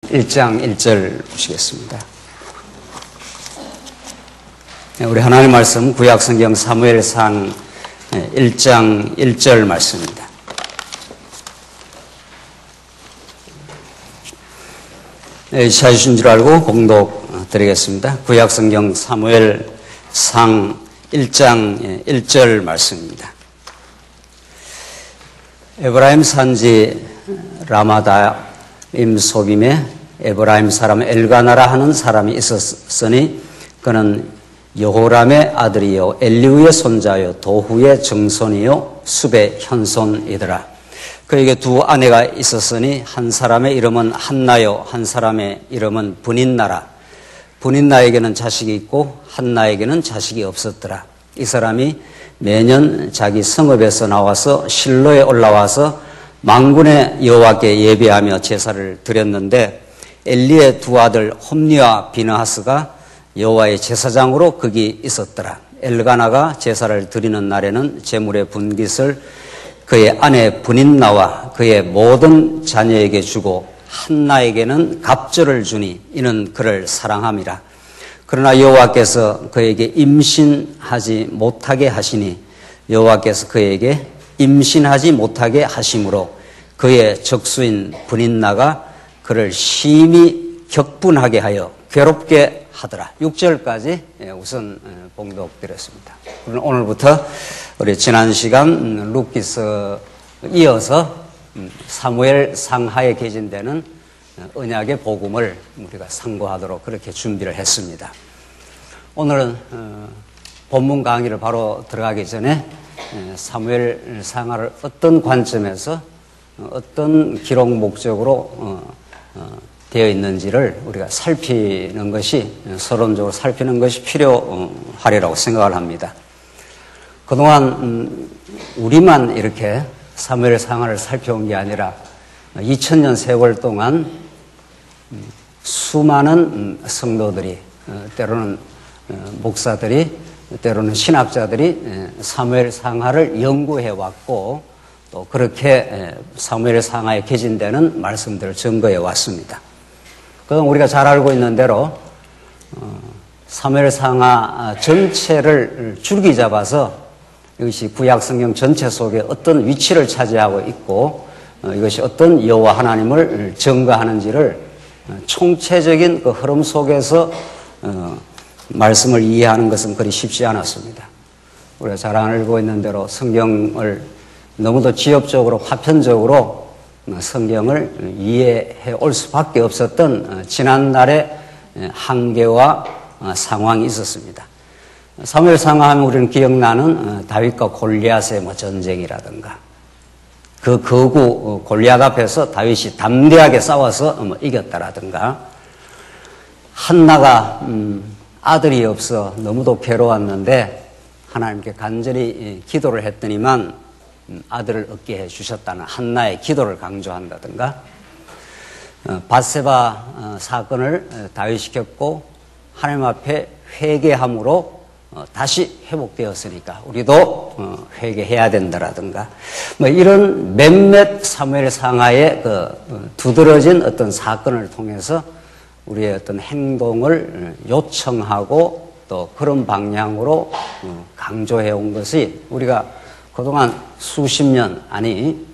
1장 1절 보시겠습니다. 우리 하나님 말씀 구약성경 사무엘상 1장 1절 말씀입니다. 찾으신 줄 알고 봉독 드리겠습니다. 구약성경 사무엘상 1장 1절 말씀입니다. 에브라임 산지 라마다임 소빔에 에브라임 사람 엘가나라 하는 사람이 있었으니 그는 여호람의 아들이요 엘리우의 손자요 도후의 증손이요 숲의 현손이더라. 그에게 두 아내가 있었으니 한 사람의 이름은 한나요 한 사람의 이름은 브닌나라. 브닌나에게는 자식이 있고 한나에게는 자식이 없었더라. 이 사람이 매년 자기 성읍에서 나와서 실로에 올라와서 만군의 여호와께 예배하며 제사를 드렸는데 엘리의 두 아들 홈니와 비느하스가 여호와의 제사장으로 거기 있었더라. 엘가나가 제사를 드리는 날에는 제물의 분깃을 그의 아내 브닌나와 그의 모든 자녀에게 주고 한나에게는 갑절을 주니 이는 그를 사랑함이라. 그러나 여호와께서 그에게 임신하지 못하게 하시니 여호와께서 그에게 임신하지 못하게 하심으로 그의 적수인 브닌나가 그를 심히 격분하게 하여 괴롭게 하더라. 6절까지 우선 봉독드렸습니다. 오늘부터 우리 지난 시간 룻기서 이어서 사무엘 상하에 개진되는 언약의 복음을 우리가 상고하도록 그렇게 준비를 했습니다. 오늘은 본문 강의를 바로 들어가기 전에 사무엘 상하를 어떤 관점에서 어떤 기록 목적으로 되어 있는지를 우리가 살피는 것이 서론적으로 살피는 것이 필요하리라고 생각을 합니다. 그동안 우리만 이렇게 사무엘 상하를 살펴온 게 아니라 2000년 세월 동안 수많은 성도들이 때로는 목사들이 때로는 신학자들이 사무엘 상하를 연구해 왔고 또 그렇게 사무엘 상하에 개진되는 말씀들을 증거해 왔습니다. 그럼 우리가 잘 알고 있는 대로 사무엘 상하 전체를 줄기 잡아서 이것이 구약 성경 전체 속에 어떤 위치를 차지하고 있고 이것이 어떤 여호와 하나님을 증거하는지를 총체적인 그 흐름 속에서 말씀을 이해하는 것은 그리 쉽지 않았습니다. 우리가 잘 알고 있는 대로 성경을 너무도 지엽적으로 파편적으로 성경을 이해해 올 수밖에 없었던 지난날의 한계와 상황이 있었습니다. 사무엘 상하하면 우리는 기억나는 다윗과 골리앗의 전쟁이라든가 그 거구 골리앗 앞에서 다윗이 담대하게 싸워서 이겼다라든가 한나가 아들이 없어 너무도 괴로웠는데 하나님께 간절히 기도를 했더니만 아들을 얻게 해주셨다는 한나의 기도를 강조한다든가 밧세바 사건을 다윗이 겪고 하나님 앞에 회개함으로 다시 회복되었으니까 우리도 회개해야 된다라든가 이런 몇몇 사무엘 상하의 그 두드러진 어떤 사건을 통해서 우리의 어떤 행동을 요청하고 또 그런 방향으로 강조해 온 것이 우리가 그동안 수십 년 아니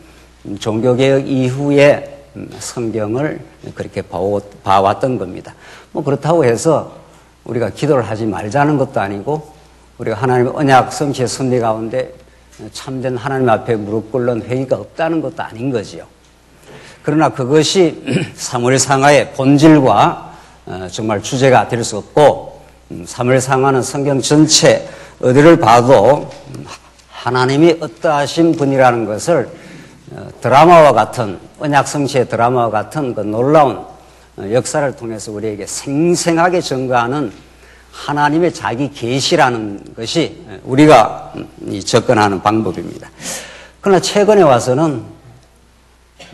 종교개혁 이후에 성경을 그렇게 봐왔던 겁니다. 그렇다고 해서 우리가 기도를 하지 말자는 것도 아니고 우리가 하나님의 언약 성취의 섭리 가운데 참된 하나님 앞에 무릎 꿇는 회의가 없다는 것도 아닌 거지요. 그러나 그것이 사무엘 상하의 본질과 정말 주제가 될 수 없고 사무엘 상하는 성경 전체 어디를 봐도 하나님이 어떠하신 분이라는 것을 드라마와 같은 언약 성취의 드라마와 같은 그 놀라운 역사를 통해서 우리에게 생생하게 증거하는 하나님의 자기 계시라는 것이 우리가 접근하는 방법입니다. 그러나 최근에 와서는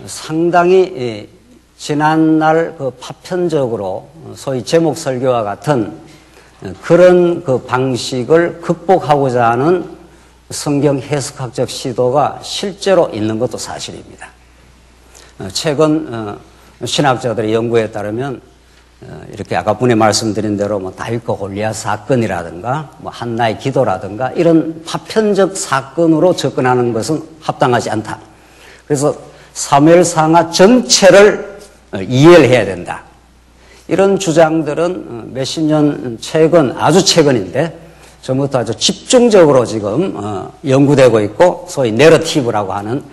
상당히 지난날 그 파편적으로 소위 제목 설교와 같은 그런 그 방식을 극복하고자 하는 성경 해석학적 시도가 실제로 있는 것도 사실입니다. 최근 신학자들의 연구에 따르면 이렇게 아까 분에 말씀드린 대로 뭐 다윗과 골리앗 사건이라든가 뭐 한나의 기도라든가 이런 파편적 사건으로 접근하는 것은 합당하지 않다. 그래서 사무엘상하 전체를 이해를 해야 된다. 이런 주장들은 몇십 년 최근, 아주 최근인데 전부터 아주 집중적으로 지금 연구되고 있고 소위 내러티브라고 하는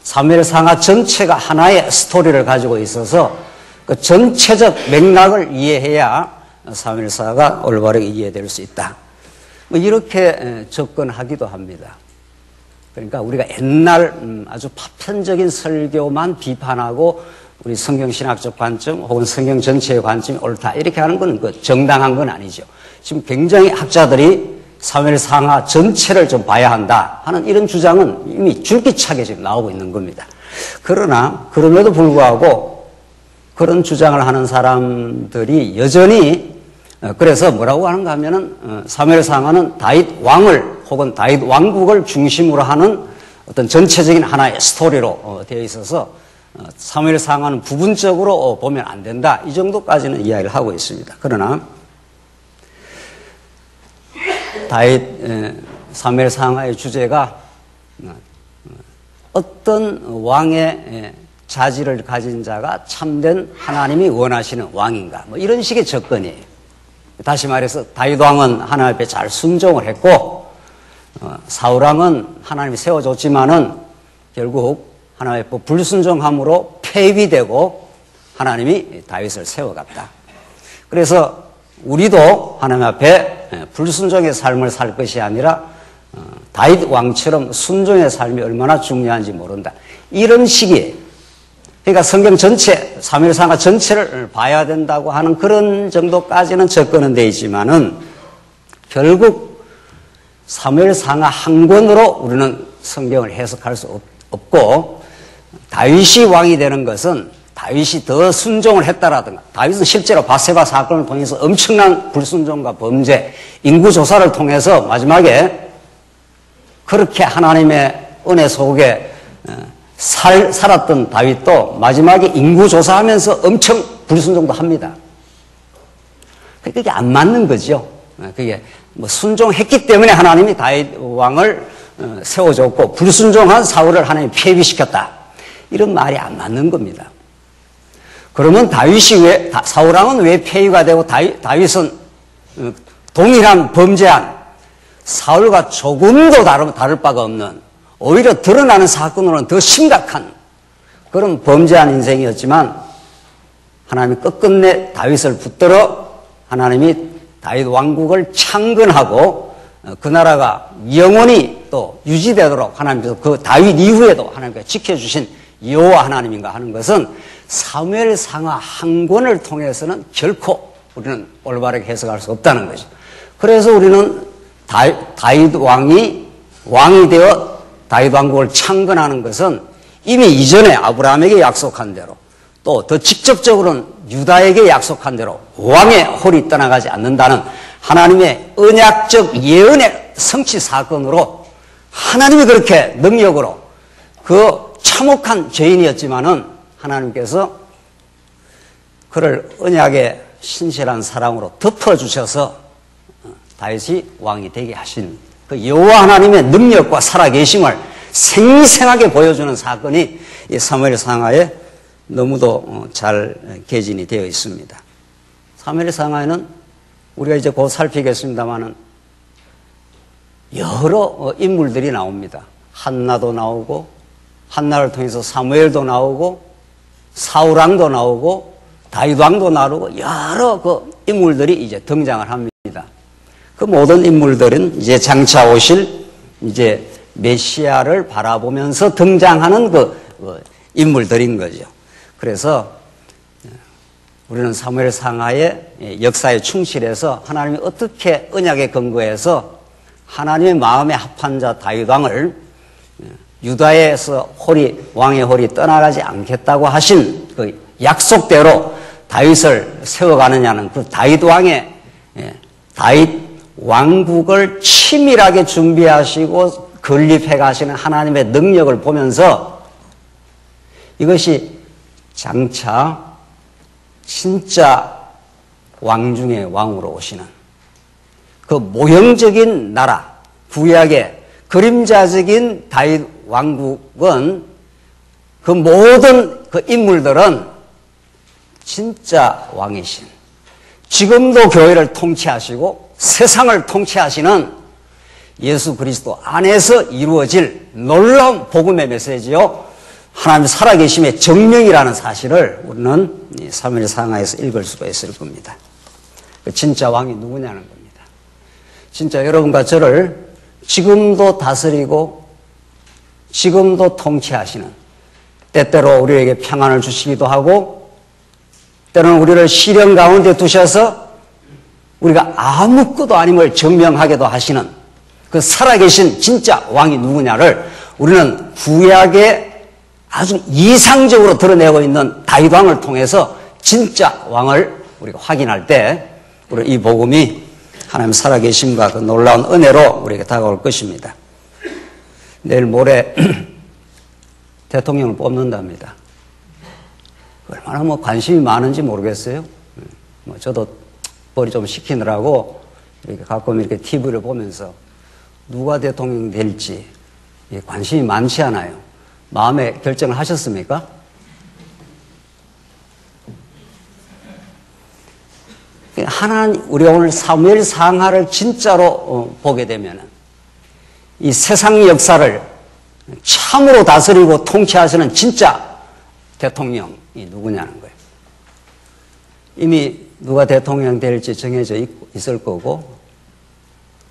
사무엘상하 전체가 하나의 스토리를 가지고 있어서 그 전체적 맥락을 이해해야 사무엘상하가 올바르게 이해될 수 있다. 뭐 이렇게 접근하기도 합니다. 그러니까 우리가 옛날 아주 파편적인 설교만 비판하고 우리 성경신학적 관점 혹은 성경 전체의 관점이 옳다 이렇게 하는 건 정당한 건 아니죠. 지금 굉장히 학자들이 사무엘상하 전체를 좀 봐야 한다 하는 이런 주장은 이미 줄기차게 지금 나오고 있는 겁니다. 그러나 그럼에도 불구하고 그런 주장을 하는 사람들이 여전히 그래서 뭐라고 하는가 하면은 사무엘상하는 다윗 왕을 혹은 다윗 왕국을 중심으로 하는 어떤 전체적인 하나의 스토리로 되어 있어서 사무엘상하는 부분적으로 보면 안 된다. 이 정도까지는 이야기를 하고 있습니다. 그러나 다윗 사무엘상하의 주제가 어떤 왕의 자질을 가진 자가 참된 하나님이 원하시는 왕인가 뭐 이런 식의 접근이에요. 다시 말해서 다윗 왕은 하나님 앞에 잘 순종을 했고 사울 왕은 하나님이 세워줬지만은 결국 하나님의 불순종함으로 폐위되고 하나님이 다윗을 세워갔다. 그래서 우리도 하나님 앞에 불순종의 삶을 살 것이 아니라 다윗 왕처럼 순종의 삶이 얼마나 중요한지 모른다. 이런 식이에요. 그러니까 성경 전체, 사무엘상하 전체를 봐야 된다고 하는 그런 정도까지는 접근은 되어 있지만은 결국 사무엘상하 한 권으로 우리는 성경을 해석할 수 없고 다윗이 왕이 되는 것은 다윗이 더 순종을 했다라든가 다윗은 실제로 바세바 사건을 통해서 엄청난 불순종과 범죄, 인구조사를 통해서 마지막에 그렇게 하나님의 은혜 속에 살았던 다윗도 마지막에 인구조사하면서 엄청 불순종도 합니다. 그게 안 맞는 거죠. 그게 뭐 순종했기 때문에 하나님이 다윗 왕을 세워줬고 불순종한 사울을 하나님이 폐위시켰다. 이런 말이 안 맞는 겁니다. 그러면 사울 왕은 왜 폐위가 되고 다윗은 동일한 범죄한 사울과 조금도 다를 바가 없는 오히려 드러나는 사건으로는 더 심각한 그런 범죄한 인생이었지만 하나님이 끝끝내 다윗을 붙들어 하나님이 다윗 왕국을 창건하고 그 나라가 영원히 또 유지되도록 하나님께서 그 다윗 이후에도 하나님께서 지켜주신 여호와 하나님인가 하는 것은 사무엘상하 한 권을 통해서는 결코 우리는 올바르게 해석할 수 없다는 거죠. 그래서 우리는 다윗 왕이 되어 다윗 왕국을 창건하는 것은 이미 이전에 아브라함에게 약속한 대로 또 더 직접적으로는 유다에게 약속한 대로 왕의 홀이 떠나가지 않는다는 하나님의 언약적 예언의 성취 사건으로 하나님이 그렇게 능력으로 그 참혹한 죄인이었지만은 하나님께서 그를 언약의 신실한 사랑으로 덮어주셔서 다윗이 왕이 되게 하신 그 여호와 하나님의 능력과 살아계심을 생생하게 보여주는 사건이 이 사무엘상하에 너무도 잘 개진이 되어 있습니다. 사무엘상하에는 우리가 이제 곧 살피겠습니다만은 여러 인물들이 나옵니다. 한나도 나오고 한나를 통해서 사무엘도 나오고 사울왕도 나오고 다윗왕도 나오고 여러 그 인물들이 이제 등장을 합니다. 그 모든 인물들은 이제 장차 오실 이제 메시아를 바라보면서 등장하는 그 인물들인 거죠. 그래서 우리는 사무엘상하의 역사에 충실해서 하나님이 어떻게 언약에 근거해서 하나님의 마음에 합한 자 다윗왕을 유다에서 왕의 홀이 떠나가지 않겠다고 하신 그 약속대로 다윗을 세워가느냐는 그 다윗왕의 다윗 왕국을 치밀하게 준비하시고 건립해 가시는 하나님의 능력을 보면서 이것이 장차 진짜 왕 중의 왕으로 오시는 그 모형적인 나라, 구약의 그림자적인 다윗 왕국은 그 모든 그 인물들은 진짜 왕이신, 지금도 교회를 통치하시고 세상을 통치하시는 예수 그리스도 안에서 이루어질 놀라운 복음의 메시지요, 하나님 살아계심의 증명이라는 사실을 우리는 사무엘 상하에서 읽을 수가 있을 겁니다. 진짜 왕이 누구냐는 겁니다. 진짜 여러분과 저를 지금도 다스리고 지금도 통치하시는, 때때로 우리에게 평안을 주시기도 하고 때로는 우리를 시련 가운데 두셔서 우리가 아무것도 아님을 증명하기도 하시는 그 살아계신 진짜 왕이 누구냐를 우리는 구약의 아주 이상적으로 드러내고 있는 다윗 왕을 통해서 진짜 왕을 우리가 확인할 때 우리 이 복음이 하나님 살아계심과 그 놀라운 은혜로 우리에게 다가올 것입니다. 내일 모레 대통령을 뽑는답니다. 얼마나 관심이 많은지 모르겠어요. 저도 머리 좀 식히느라고 이렇게 가끔 이렇게 TV를 보면서 누가 대통령 될지 관심이 많지 않아요. 마음에 결정을 하셨습니까? 우리가 오늘 사무엘 상하를 진짜로 보게 되면 이 세상 역사를 참으로 다스리고 통치하시는 진짜 대통령이 누구냐는 거예요. 이미 누가 대통령 될지 정해져 있을 거고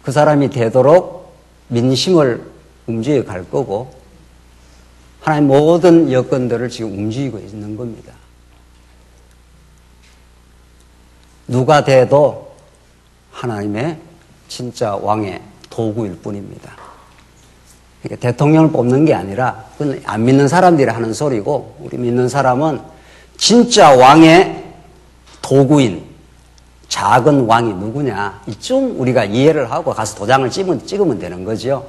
그 사람이 되도록 민심을 움직여 갈 거고 하나님 모든 여건들을 지금 움직이고 있는 겁니다. 누가 돼도 하나님의 진짜 왕의 도구일 뿐입니다. 그러니까 대통령을 뽑는 게 아니라 그건 안 믿는 사람들이 하는 소리고 우리 믿는 사람은 진짜 왕의 도구인 작은 왕이 누구냐 이쯤 우리가 이해를 하고 가서 도장을 찍으면 되는 거죠.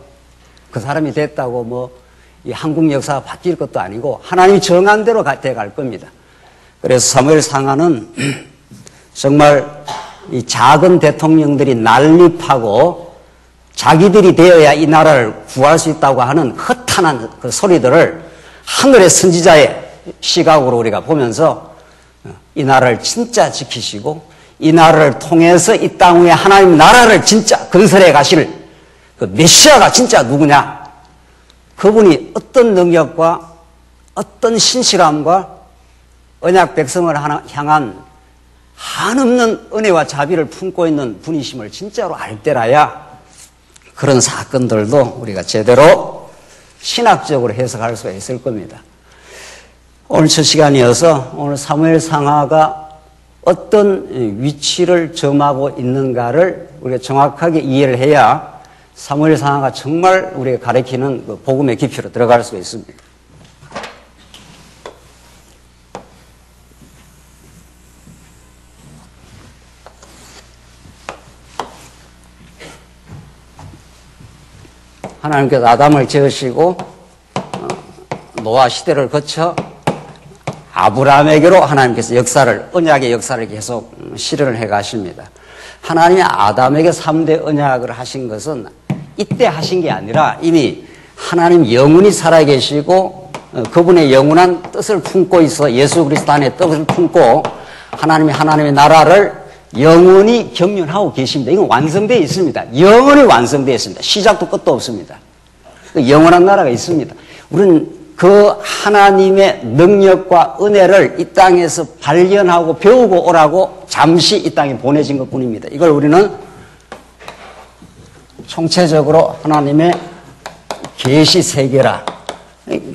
그 사람이 됐다고 이 한국 역사가 바뀔 것도 아니고 하나님이 정한 대로 돼갈 겁니다. 그래서 사무엘 상하는 정말 이 작은 대통령들이 난립하고 자기들이 되어야 이 나라를 구할 수 있다고 하는 허탄한 그 소리들을 하늘의 선지자의 시각으로 우리가 보면서 이 나라를 진짜 지키시고 이 나라를 통해서 이 땅 위에 하나님 나라를 진짜 건설해 가실 그 메시아가 진짜 누구냐? 그분이 어떤 능력과 어떤 신실함과 언약 백성을 향한 한없는 은혜와 자비를 품고 있는 분이심을 진짜로 알 때라야 그런 사건들도 우리가 제대로 신학적으로 해석할 수가 있을 겁니다. 오늘 첫 시간이어서 오늘 사무엘 상하가 어떤 위치를 점하고 있는가를 우리가 정확하게 이해를 해야 사무엘 상하가 정말 우리가 가리키는 그 복음의 깊이로 들어갈 수가 있습니다. 하나님께서 아담을 지으시고 노아 시대를 거쳐 아브라함에게로 하나님께서 언약의 역사를 계속 실현을 해 가십니다. 하나님이 아담에게 3대 언약을 하신 것은 이때 하신 게 아니라 이미 하나님 영원히 살아계시고 그분의 영원한 뜻을 품고 있어 예수 그리스도 안에 뜻을 품고 하나님의 나라를 영원히 경륜하고 계십니다. 이건 완성되어 있습니다. 영원히 완성되어 있습니다. 시작도 끝도 없습니다. 영원한 나라가 있습니다. 우리는 그 하나님의 능력과 은혜를 이 땅에서 발견하고 배우고 오라고 잠시 이 땅에 보내진 것 뿐입니다. 이걸 우리는 총체적으로 하나님의 계시 세계라.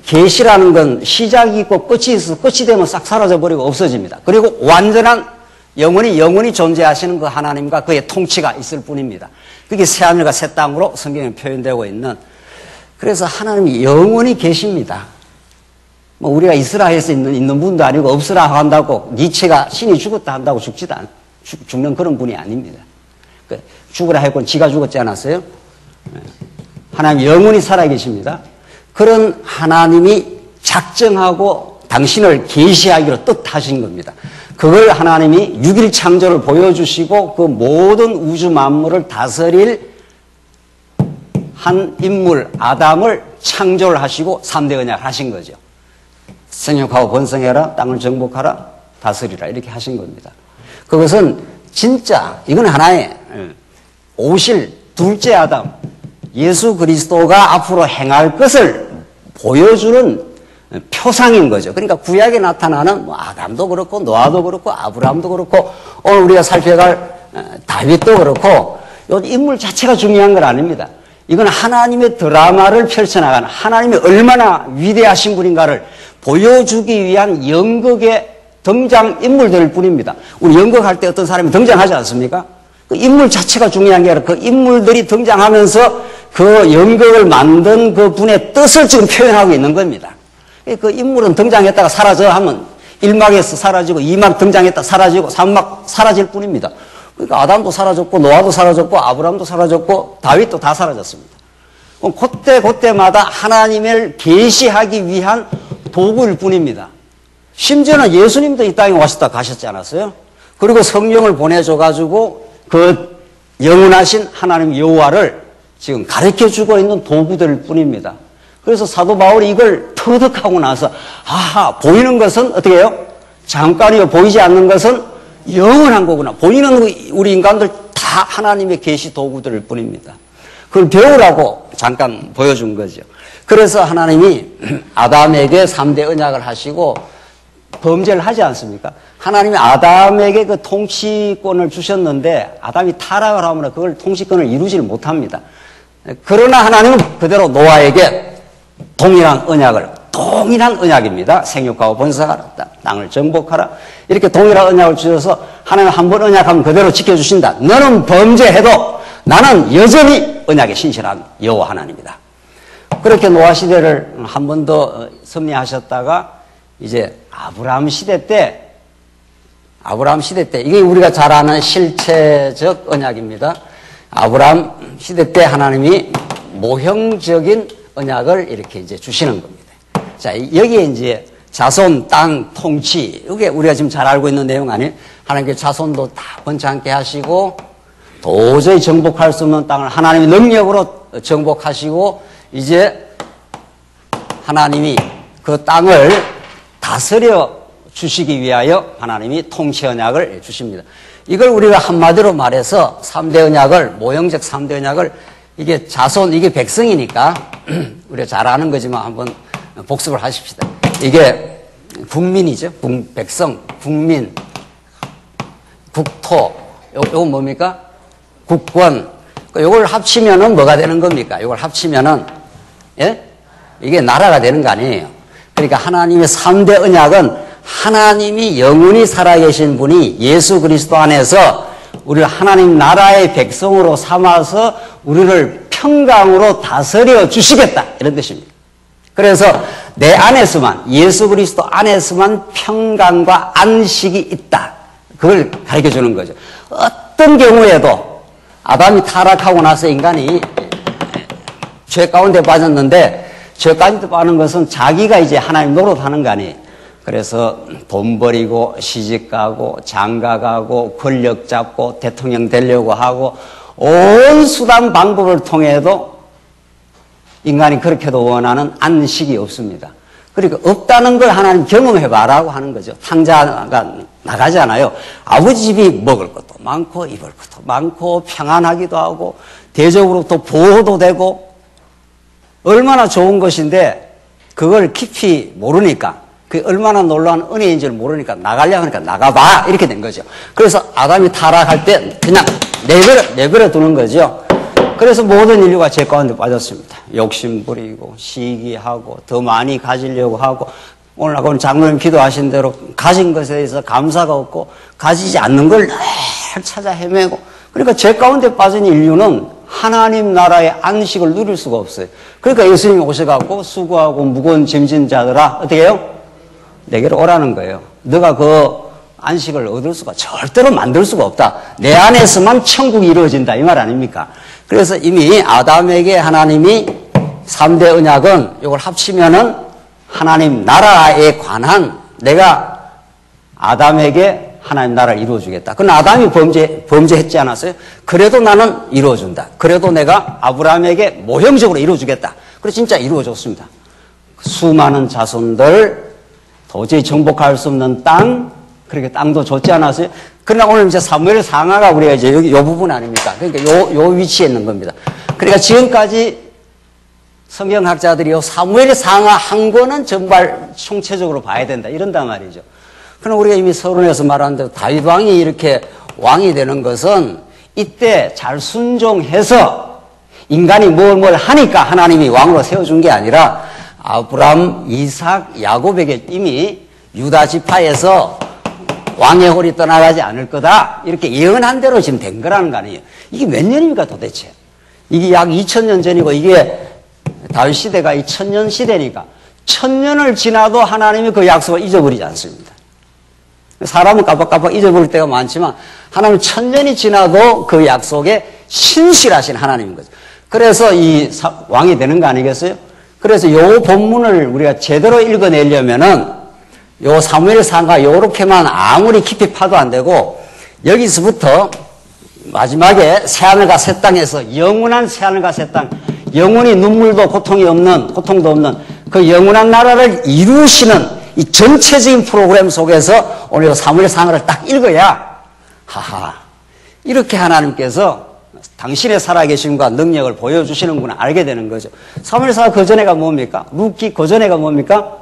계시라는 건 시작이 있고 끝이 있어서 끝이 되면 싹 사라져버리고 없어집니다. 그리고 완전한 영원히 존재하시는 그 하나님과 그의 통치가 있을 뿐입니다. 그게 새하늘과 새 땅으로 성경에 표현되고 있는, 그래서 하나님이 영원히 계십니다. 우리가 이스라엘에서 있는 분도 아니고 없으라 한다고 니체가 신이 죽었다 한다고 죽는 그런 분이 아닙니다. 죽으라 했고 지가 죽었지 않았어요? 하나님 영원히 살아계십니다. 그런 하나님이 작정하고 당신을 계시하기로 뜻하신 겁니다. 그걸 하나님이 6일 창조를 보여주시고 그 모든 우주 만물을 다스릴 한 인물 아담을 창조를 하시고 3대 언약을 하신 거죠. 생육하고 번성해라, 땅을 정복하라, 다스리라 이렇게 하신 겁니다. 그것은 진짜 이건 하나의 오실 둘째 아담 예수 그리스도가 앞으로 행할 것을 보여주는 표상인 거죠. 그러니까 구약에 나타나는 뭐 아담도 그렇고 노아도 그렇고 아브라함도 그렇고 오늘 우리가 살펴갈 다윗도 그렇고 이 인물 자체가 중요한 건 아닙니다. 이건 하나님의 드라마를 펼쳐나가는 하나님이 얼마나 위대하신 분인가를 보여주기 위한 연극의 등장인물들일 뿐입니다. 우리 연극할 때 어떤 사람이 등장하지 않습니까? 그 인물 자체가 중요한 게 아니라 그 인물들이 등장하면서 그 연극을 만든 그 분의 뜻을 지금 표현하고 있는 겁니다. 그 인물은 등장했다가 사라져 하면 1막에서 사라지고 2막 등장했다 사라지고 3막 사라질 뿐입니다. 그러니까 아담도 사라졌고 노아도 사라졌고 아브라함도 사라졌고 다윗도 다 사라졌습니다. 그때마다 하나님을 계시하기 위한 도구일 뿐입니다. 심지어는 예수님도 이 땅에 오셨다 가셨지 않았어요? 그리고 성령을 보내줘가지고 그 영원하신 하나님 여호와를 지금 가르쳐주고 있는 도구들일 뿐입니다. 그래서 사도 바울이 이걸 터득하고 나서 아하 보이는 것은 어떻게 해요? 잠깐이요. 보이지 않는 것은 영원한 거구나. 보이는 우리 인간들 다 하나님의 계시 도구들일 뿐입니다. 그걸 배우라고 잠깐 보여준 거죠. 그래서 하나님이 아담에게 3대 언약을 하시고 범죄를 하지 않습니까? 하나님이 아담에게 그 통치권을 주셨는데 아담이 타락을 하면 그걸 통치권을 이루지를 못합니다. 그러나 하나님은 그대로 노아에게 동일한 언약입니다. 생육하고 번성하라, 땅을 정복하라. 이렇게 동일한 언약을 주셔서 하나님 한 번 언약하면 그대로 지켜주신다. 너는 범죄해도 나는 여전히 언약에 신실한 여호와 하나님이다. 그렇게 노아 시대를 한 번 더 섭리하셨다가 이제 아브라함 시대 때 이게 우리가 잘 아는 실체적 언약입니다. 아브라함 시대 때 하나님이 모형적인 언약을 이렇게 이제 주시는 겁니다. 자, 여기에 이제 자손, 땅, 통치, 이게 우리가 지금 잘 알고 있는 내용 아니에요? 하나님께 자손도 다 번창케 하시고 도저히 정복할 수 없는 땅을 하나님의 능력으로 정복하시고 이제 하나님이 그 땅을 다스려 주시기 위하여 하나님이 통치 언약을 주십니다. 이걸 우리가 한마디로 말해서 3대 언약을, 모형적 3대 언약을 이게 자손, 이게 백성이니까 우리가 잘 아는 거지만 한번 복습을 하십시다. 이게 국민이죠. 백성, 국민, 국토, 요건 뭡니까? 국권. 요걸 합치면은 뭐가 되는 겁니까? 요걸 합치면은, 예? 이게 나라가 되는 거 아니에요. 그러니까 하나님의 3대 언약은 하나님이 영원히 살아계신 분이 예수 그리스도 안에서 우리를 하나님 나라의 백성으로 삼아서 우리를 평강으로 다스려 주시겠다. 이런 뜻입니다. 그래서 내 안에서만, 예수 그리스도 안에서만 평강과 안식이 있다. 그걸 가르쳐 주는 거죠. 어떤 경우에도 아담이 타락하고 나서 인간이 죄 가운데 빠졌는데 죄 가운데 빠는 것은 자기가 이제 하나님 노릇하는 거 아니에요. 그래서 돈 버리고 시집 가고 장가 가고 권력 잡고 대통령 되려고 하고 온 수단 방법을 통해도 인간이 그렇게도 원하는 안식이 없습니다. 그러니까 없다는 걸 하나님 경험해봐라고 하는 거죠. 탕자가 나가잖아요. 아버지 집이 먹을 것도 많고 입을 것도 많고 평안하기도 하고 대적으로부터 보호도 되고 얼마나 좋은 것인데 그걸 깊이 모르니까 그게 얼마나 놀라운 은혜인지를 모르니까 나가려고 하니까 나가봐 이렇게 된 거죠. 그래서 아담이 타락할 때 그냥 내버려 두는 거죠. 그래서 모든 인류가 죄 가운데 빠졌습니다. 욕심 부리고 시기하고 더 많이 가지려고 하고 오늘 장로님 기도하신 대로 가진 것에 대해서 감사가 없고 가지지 않는 걸 늘 찾아 헤매고 그러니까 죄 가운데 빠진 인류는 하나님 나라의 안식을 누릴 수가 없어요. 그러니까 예수님이 오셔갖고 수고하고 무거운 짐진 자들아 어떻게 해요? 내게로 오라는 거예요. 너가 그 안식을 얻을 수가 절대로 만들 수가 없다. 내 안에서만 천국이 이루어진다 이 말 아닙니까? 그래서 이미 아담에게 하나님이 3대 언약은 이걸 합치면은 하나님 나라에 관한 내가 아담에게 하나님 나라를 이루어주겠다. 그건 아담이 범죄했지 않았어요? 그래도 나는 이루어준다. 그래도 내가 아브라함에게 모형적으로 이루어주겠다. 그래서 진짜 이루어졌습니다. 수많은 자손들, 도저히 정복할 수 없는 땅, 그렇게 땅도 줬지 않았어요? 그러나 오늘 이제 사무엘 상하가 우리가 이제 여기 요 부분 아닙니까? 그러니까 요 위치에 있는 겁니다. 그러니까 지금까지 성경학자들이 요 사무엘 상하 한 권은 정말 총체적으로 봐야 된다. 이런단 말이죠. 그러나 우리가 이미 서론에서 말한 대로 다윗 왕이 이렇게 왕이 되는 것은 이때 잘 순종해서 인간이 뭘 하니까 하나님이 왕으로 세워준 게 아니라 아브람, 이삭, 야곱에게 이미 유다 지파에서 왕의 홀이 떠나가지 않을 거다. 이렇게 예언한 대로 지금 된 거라는 거 아니에요. 이게 몇 년입니까 도대체? 이게 약 2000년 전이고 이게 다윗 시대가 이 1000년 시대니까 1000년을 지나도 하나님이 그 약속을 잊어버리지 않습니다. 사람은 깜빡깜빡 잊어버릴 때가 많지만 하나님은 1000년이 지나도 그 약속에 신실하신 하나님인 거죠. 그래서 이 왕이 되는 거 아니겠어요? 그래서 요 본문을 우리가 제대로 읽어내려면은 요 사무엘 상하 요렇게만 아무리 깊이 파도 안 되고 여기서부터 마지막에 새하늘과 새 땅에서 영원한 새하늘과 새 땅, 영원히 눈물도 고통도 없는 그 영원한 나라를 이루시는 이 전체적인 프로그램 속에서 오늘 사무엘 상하를 딱 읽어야 하하 이렇게 하나님께서 당신의 살아계심과 능력을 보여주시는구나 알게 되는 거죠. 사무엘 상하 그 전에가 뭡니까? 룻기 그 전에가 뭡니까?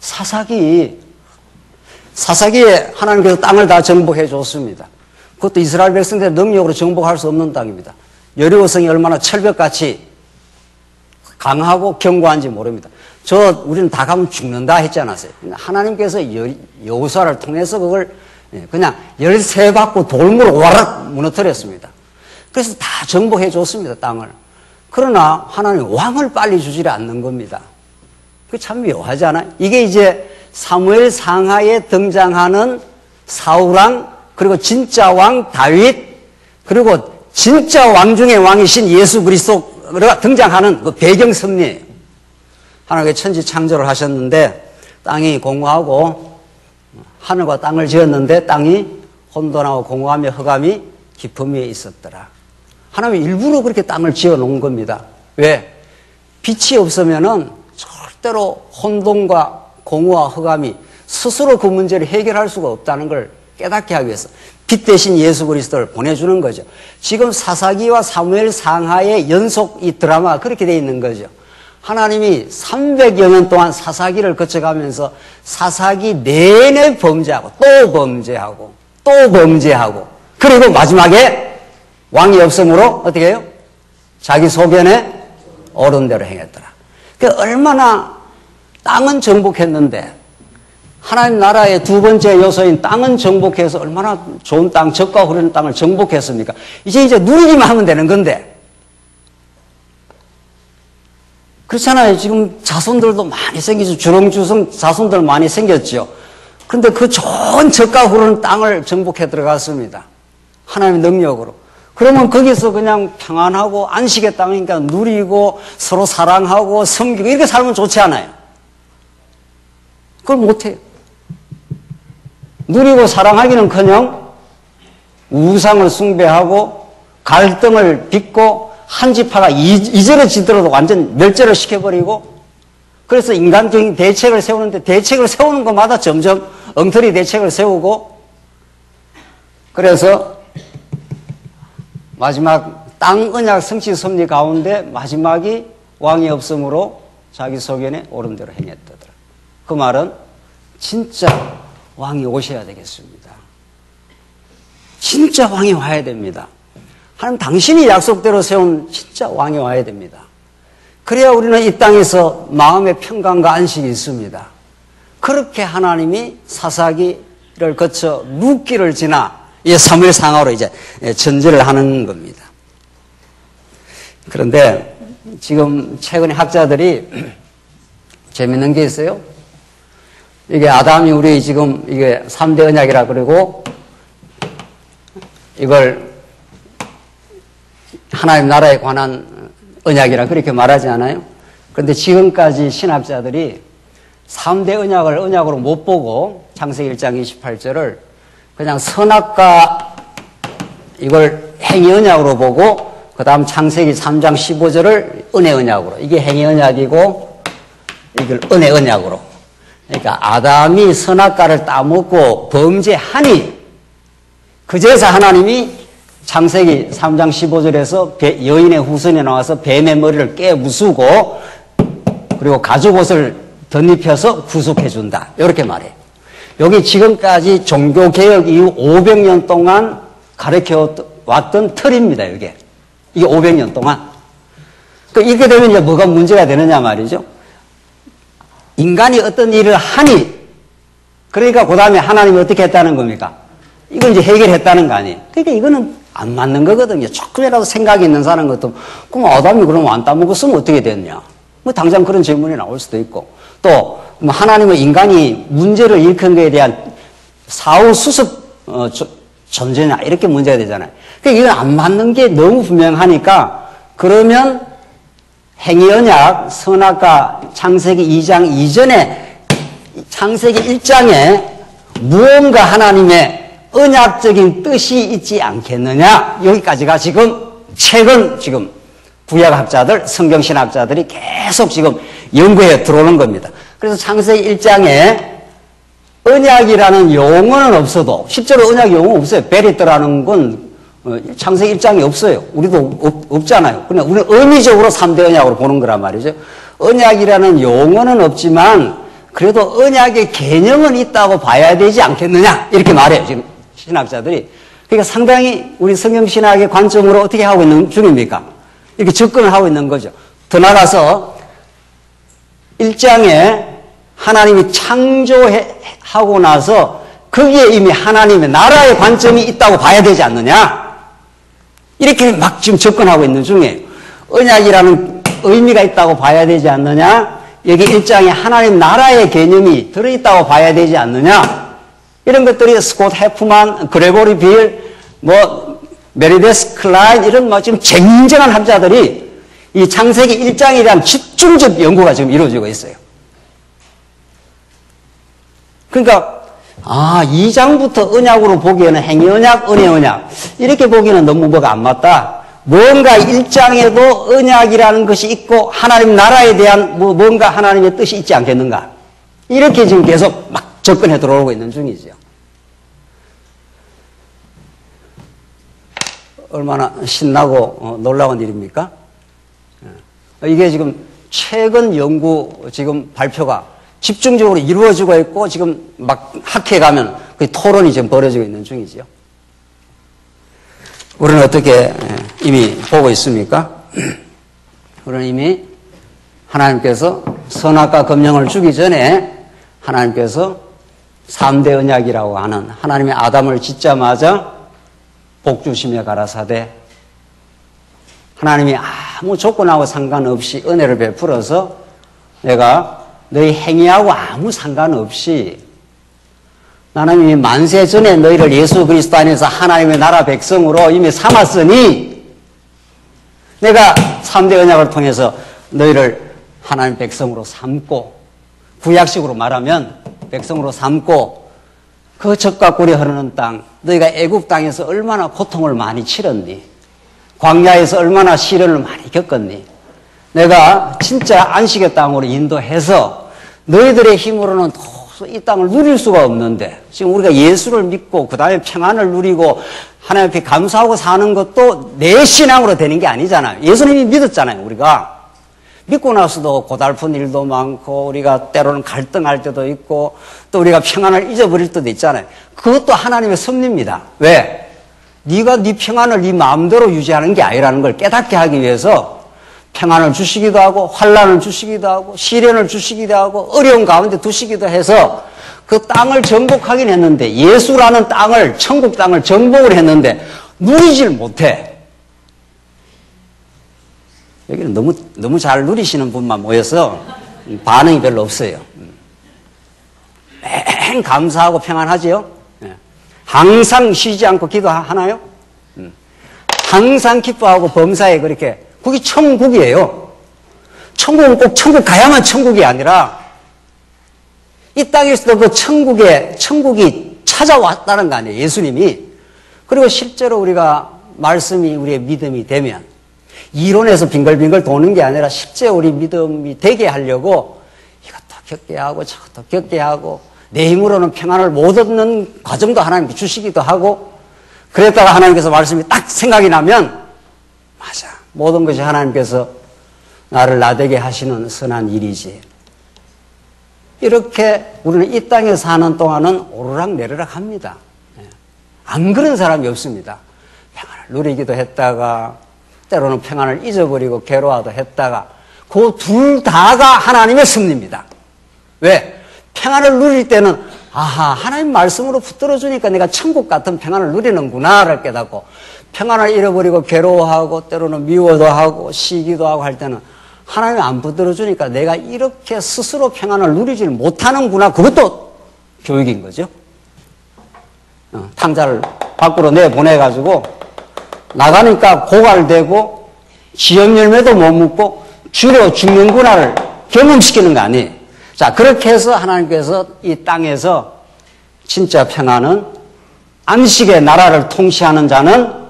사사기에 하나님께서 땅을 다 정복해 줬습니다. 그것도 이스라엘 백성들의 능력으로 정복할 수 없는 땅입니다. 여리고성이 얼마나 철벽같이 강하고 견고한지 모릅니다. 우리는 다 가면 죽는다 했지 않았어요. 하나님께서 여호수아를 통해서 그걸 그냥 열쇠 받고 돌무로 와락 무너뜨렸습니다. 그래서 다 정복해 줬습니다, 땅을. 그러나 하나님 왕을 빨리 주지 않는 겁니다. 그게 참 묘하지 않아요? 이게 이제 사무엘 상하에 등장하는 사울왕, 그리고 진짜 왕 다윗, 그리고 진짜 왕 중의 왕이신 예수 그리스도가 등장하는 그 배경 섭리예요. 하나님께서 천지 창조를 하셨는데 땅이 공허하고 하늘과 땅을 지었는데 땅이 혼돈하고 공허하며 흑암이 깊음 위에 있었더라. 하나님이 일부러 그렇게 땅을 지어 놓은 겁니다. 왜? 빛이 없으면은 절대로 혼돈과 공허와 흑암이 스스로 그 문제를 해결할 수가 없다는 걸 깨닫게 하기 위해서 빛 대신 예수 그리스도를 보내주는 거죠. 지금 사사기와 사무엘 상하의 연속 이 드라마가 그렇게 돼 있는 거죠. 하나님이 300여 년 동안 사사기를 거쳐가면서 사사기 내내 범죄하고 또 범죄하고 또 범죄하고 그리고 마지막에 왕이 없으므로 어떻게 해요? 자기 소견에 옳은 대로 행했더라. 그러니까 얼마나 땅은 정복했는데 하나님 나라의 두 번째 요소인 땅은 정복해서 얼마나 좋은 땅, 젖과 흐르는 땅을 정복했습니까? 이제 누리기만 하면 되는 건데 그렇잖아요. 지금 자손들도 많이 생기죠. 주렁주렁 자손들 많이 생겼죠. 그런데 그 좋은 젖과 흐르는 땅을 정복해 들어갔습니다. 하나님의 능력으로. 그러면 거기서 그냥 평안하고 안식의 땅이니까 누리고 서로 사랑하고 섬기고 이렇게 살면 좋지 않아요? 그걸 못해요. 누리고 사랑하기는커녕 우상을 숭배하고 갈등을 빚고 한 지파가 이절어지더라도 완전 멸절을 시켜버리고 그래서 인간적인 대책을 세우는데 대책을 세우는 것마다 점점 엉터리 대책을 세우고 그래서 마지막 땅 언약 성취 섭리 가운데 마지막이 왕이 없으므로 자기 소견에 옳은 대로 행했다더라. 그 말은 진짜 왕이 오셔야 되겠습니다. 진짜 왕이 와야 됩니다. 하나님 당신이 약속대로 세운 진짜 왕이 와야 됩니다. 그래야 우리는 이 땅에서 마음의 평강과 안식이 있습니다. 그렇게 하나님이 사사기를 거쳐 룻기를 지나 사무엘 상하로 이제 전제를 하는 겁니다. 그런데 지금 최근에 학자들이 재밌는 게 있어요. 이게 아담이 우리 지금 이게 3대 언약이라 그러고 이걸 하나님 나라에 관한 언약이라 그렇게 말하지 않아요? 그런데 지금까지 신학자들이 3대 언약을 언약으로 못 보고 창세기 1장 28절을 그냥 선악과 이걸 행위 언약으로 보고 그 다음 창세기 3장 15절을 은혜 언약으로, 이게 행위 언약이고 이걸 은혜 언약으로. 그러니까 아담이 선악과를 따먹고 범죄하니 그제서 하나님이 창세기 3장 15절에서 여인의 후손이 나와서 뱀의 머리를 깨부수고 그리고 가죽옷을 덧입혀서 구속해준다. 이렇게 말해요. 여기 지금까지 종교개혁 이후 500년 동안 가르쳐왔던 틀입니다, 이게. 이게 500년 동안. 이렇게 되면 이제 뭐가 문제가 되느냐 말이죠. 인간이 어떤 일을 하니, 그러니까 그 다음에 하나님이 어떻게 했다는 겁니까? 이걸 이제 해결했다는 거 아니에요. 그러니까 이거는 안 맞는 거거든요. 조금이라도 생각이 있는 사람 것도, 그럼 아담이 그럼 안 따먹었으면 어떻게 됐냐? 뭐 당장 그런 질문이 나올 수도 있고, 또, 뭐 하나님은 인간이 문제를 일으킨 것에 대한 사후 수습, 존재냐, 이렇게 문제가 되잖아요. 그러니까 이건 안 맞는 게 너무 분명하니까, 그러면 행위 언약, 선악과 창세기 2장 이전에 창세기 1장에 무언가 하나님의 언약적인 뜻이 있지 않겠느냐, 여기까지가 지금 최근 지금 구약학자들, 성경신학자들이 계속 지금 연구해 들어오는 겁니다. 그래서 창세기 1장에 언약이라는 용어는 없어도, 실제로 언약 용어 없어요. 베리트라는 건 창세기 1장에 없어요. 우리도 없잖아요. 그냥 우리는 의미적으로 3대 언약으로 보는 거란 말이죠. 언약이라는 용어는 없지만 그래도 언약의 개념은 있다고 봐야 되지 않겠느냐, 이렇게 말해요, 지금 신학자들이. 그러니까 상당히 우리 성경신학의 관점으로 어떻게 하고 있는 중입니까? 이렇게 접근을 하고 있는 거죠. 더 나가서 1장에 하나님이 창조하고 나서 거기에 이미 하나님의 나라의 관점이 있다고 봐야 되지 않느냐, 이렇게 막 지금 접근하고 있는 중이에요. 언약이라는 의미가 있다고 봐야 되지 않느냐, 여기 1장에 하나님 나라의 개념이 들어있다고 봐야 되지 않느냐, 이런 것들이 스콧 해프만, 그레고리 빌, 메리데스 클라인, 이런 지금 쟁쟁한 학자들이 이 창세기 1장에 대한 집중적 연구가 지금 이루어지고 있어요. 그러니까 2장부터 언약으로 보기에는 행위 언약, 은혜 언약, 이렇게 보기에는 너무 뭐가 안 맞다. 뭔가 1장에도 언약이라는 것이 있고 하나님 나라에 대한 뭔가 하나님의 뜻이 있지 않겠는가, 이렇게 지금 계속 막 접근해 들어오고 있는 중이죠. 얼마나 신나고 놀라운 일입니까? 이게 지금 최근 연구 지금 발표가 집중적으로 이루어지고 있고, 지금 막 학회에 가면 그 토론이 지금 벌어지고 있는 중이죠. 우리는 어떻게 이미 보고 있습니까? 우리는 이미 하나님께서 선악과 검령을 주기 전에 하나님께서 3대 언약이라고 하는, 하나님의 아담을 짓자마자 복 주시며 가라사대, 하나님이 아무 조건하고 상관없이 은혜를 베풀어서 내가 너희 행위하고 아무 상관없이 나는 이미 만세 전에 너희를 예수 그리스도 안에서 하나님의 나라 백성으로 이미 삼았으니 내가 3대 언약을 통해서 너희를 하나님 백성으로 삼고, 구약식으로 말하면 백성으로 삼고, 그 젖과 꿀이 흐르는 땅, 너희가 애국 땅에서 얼마나 고통을 많이 치렀니? 광야에서 얼마나 시련을 많이 겪었니? 내가 진짜 안식의 땅으로 인도해서 너희들의 힘으로는 도저히 이 땅을 누릴 수가 없는데, 지금 우리가 예수를 믿고 그 다음에 평안을 누리고 하나님 앞에 감사하고 사는 것도 내 신앙으로 되는 게 아니잖아요. 예수님이 믿었잖아요, 우리가. 믿고 나서도 고달픈 일도 많고, 우리가 때로는 갈등할 때도 있고, 또 우리가 평안을 잊어버릴 때도 있잖아요. 그것도 하나님의 섭리입니다. 왜? 네가 네 평안을 네 마음대로 유지하는 게 아니라는 걸 깨닫게 하기 위해서 평안을 주시기도 하고, 환난을 주시기도 하고, 시련을 주시기도 하고, 어려운 가운데 두시기도 해서 그 땅을 정복하긴 했는데, 예수라는 땅을, 천국 땅을 정복을 했는데 누리질 못해. 여기는 너무 잘 누리시는 분만 모여서 반응이 별로 없어요. 매행 감사하고 평안하지요? 항상 쉬지 않고 기도하나요? 항상 기뻐하고 범사에 그렇게, 그게 천국이에요. 천국은 꼭 천국 가야만 천국이 아니라 이 땅에서도 그 천국이 찾아왔다는 거 아니에요, 예수님이. 그리고 실제로 우리가 말씀이 우리의 믿음이 되면 이론에서 빙글빙글 도는 게 아니라 실제 우리 믿음이 되게 하려고 이것도 겪게 하고 저것도 겪게 하고 내 힘으로는 평안을 못 얻는 과정도 하나님께 주시기도 하고 그랬다가 하나님께서 말씀이 딱 생각이 나면 맞아, 모든 것이 하나님께서 나를 나되게 하시는 선한 일이지. 이렇게 우리는 이 땅에 사는 동안은 오르락내리락 합니다. 안 그런 사람이 없습니다. 평안을 누리기도 했다가 때로는 평안을 잊어버리고 괴로워도 했다가 그 둘 다가 하나님의 섭리입니다. 왜? 평안을 누릴 때는 아하, 하나님 말씀으로 붙들어주니까 내가 천국 같은 평안을 누리는구나를 깨닫고 평안을 잃어버리고 괴로워하고 때로는 미워도 하고 시기도 하고 할 때는 하나님이 안 붙들어주니까 내가 이렇게 스스로 평안을 누리지를 못하는구나. 그것도 교육인 거죠. 탕자를 밖으로 내보내가지고 나가니까 고갈되고 지역 열매도 못 먹고 주려 죽는구나를 경험시키는 거 아니에요. 자, 그렇게 해서 하나님께서 이 땅에서 진짜 평안은 안식의 나라를 통치하는 자는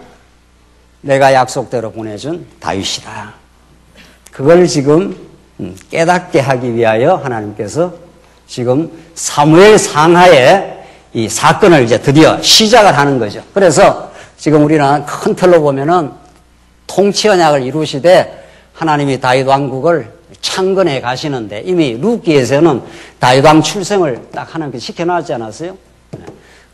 내가 약속대로 보내준 다윗이다. 그걸 지금 깨닫게 하기 위하여 하나님께서 지금 사무엘 상하에 이 사건을 이제 드디어 시작을 하는 거죠. 그래서 지금 우리는 큰 틀로 보면은 통치 언약을 이루시되 하나님이 다윗 왕국을 창건해 가시는데 이미 룻기에서는 다윗 왕 출생을 딱 하나님께 시켜놨지 않았어요?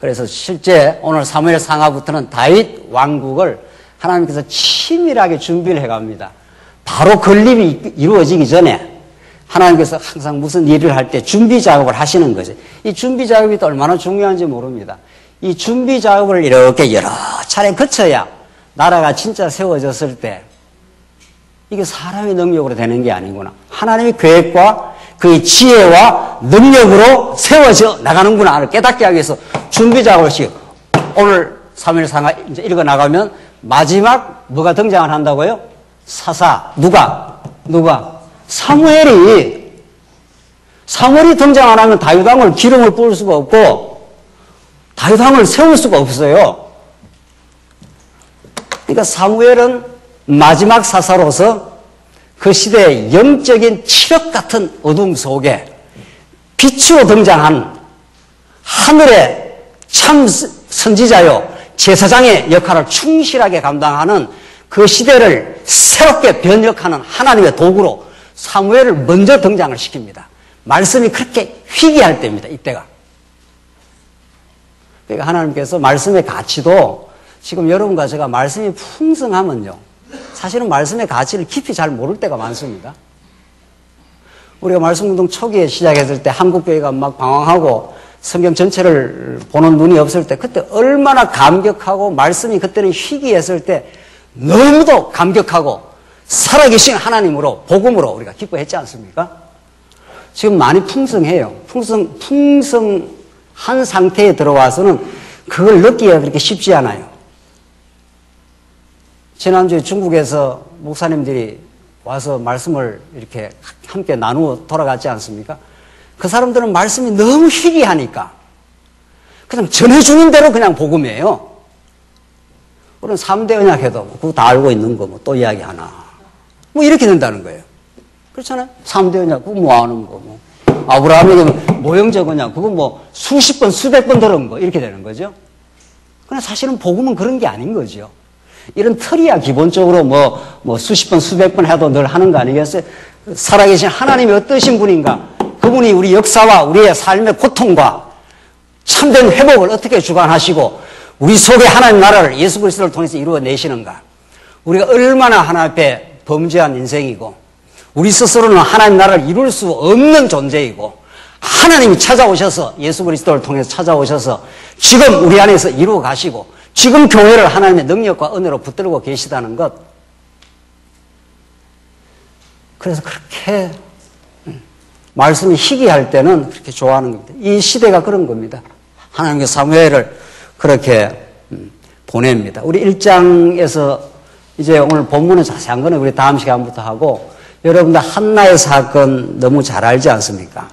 그래서 실제 오늘 사무엘 상하부터는 다윗 왕국을 하나님께서 치밀하게 준비를 해갑니다. 바로 건립이 이루어지기 전에 하나님께서 항상 무슨 일을 할 때 준비 작업을 하시는 거죠. 이 준비 작업이 또 얼마나 중요한지 모릅니다. 이 준비 작업을 이렇게 여러 차례 거쳐야 나라가 진짜 세워졌을 때 이게 사람의 능력으로 되는 게 아니구나. 하나님의 계획과 그의 지혜와 능력으로 세워져 나가는구나를 깨닫게 하기 위해서 준비 작업을 시켜. 오늘 3일 상하 이제 읽어 나가면 마지막 뭐가 등장을 한다고요? 사사. 누가? 사무엘이 등장 안 하면 다윗 왕을 기름을 부을 수가 없고 다윗 왕을 세울 수가 없어요. 그러니까 사무엘은 마지막 사사로서 그 시대의 영적인 칠흑 같은 어둠 속에 빛으로 등장한 하늘의 참 선지자요 제사장의 역할을 충실하게 감당하는 그 시대를 새롭게 변혁하는 하나님의 도구로 사무엘을 먼저 등장을 시킵니다. 말씀이 그렇게 희귀할 때입니다. 이때가. 그러니까 하나님께서 말씀의 가치도 지금 여러분과 제가 말씀이 풍성하면요. 사실은 말씀의 가치를 깊이 잘 모를 때가 많습니다. 우리가 말씀운동 초기에 시작했을 때 한국교회가 막 방황하고 성경 전체를 보는 눈이 없을 때 그때 얼마나 감격하고 말씀이 그때는 희귀했을 때 너무도 감격하고 살아계신 하나님으로 복음으로 우리가 기뻐했지 않습니까? 지금 많이 풍성해요. 풍성한 상태에 들어와서는 그걸 느끼기가 그렇게 쉽지 않아요. 지난주에 중국에서 목사님들이 와서 말씀을 이렇게 함께 나누어 돌아갔지 않습니까? 그 사람들은 말씀이 너무 희귀하니까 그냥 전해주는 대로 그냥 복음이에요. 우리는 3대 언약해도 그거 다 알고 있는 거 뭐 또 이야기 하나. 뭐 이렇게 된다는 거예요. 그렇잖아요? 3대 언약, 그거 뭐 아는 거 뭐. 아브라함에게 모형적 언약, 그거 뭐 수십 번, 수백 번 들은 거 이렇게 되는 거죠. 그러나 사실은 복음은 그런 게 아닌 거죠. 이런 틀이야 기본적으로 뭐 수십 번, 수백 번 해도 늘 하는 거 아니겠어요? 살아계신 하나님이 어떠신 분인가? 그분이 우리 역사와 우리의 삶의 고통과 참된 회복을 어떻게 주관하시고 우리 속에 하나님 나라를 예수 그리스도를 통해서 이루어내시는가? 우리가 얼마나 하나님 앞에 범죄한 인생이고 우리 스스로는 하나님 나라를 이룰 수 없는 존재이고 하나님이 찾아오셔서 예수 그리스도를 통해서 찾아오셔서 지금 우리 안에서 이루어 가시고 지금 교회를 하나님의 능력과 은혜로 붙들고 계시다는 것. 그래서 그렇게 말씀이 희귀할 때는 그렇게 좋아하는 겁니다. 이 시대가 그런 겁니다. 하나님의 사무엘을 그렇게 보냅니다. 우리 1장에서 이제 오늘 본문은 자세한 거는 우리 다음 시간부터 하고 여러분들 한나의 사건 너무 잘 알지 않습니까?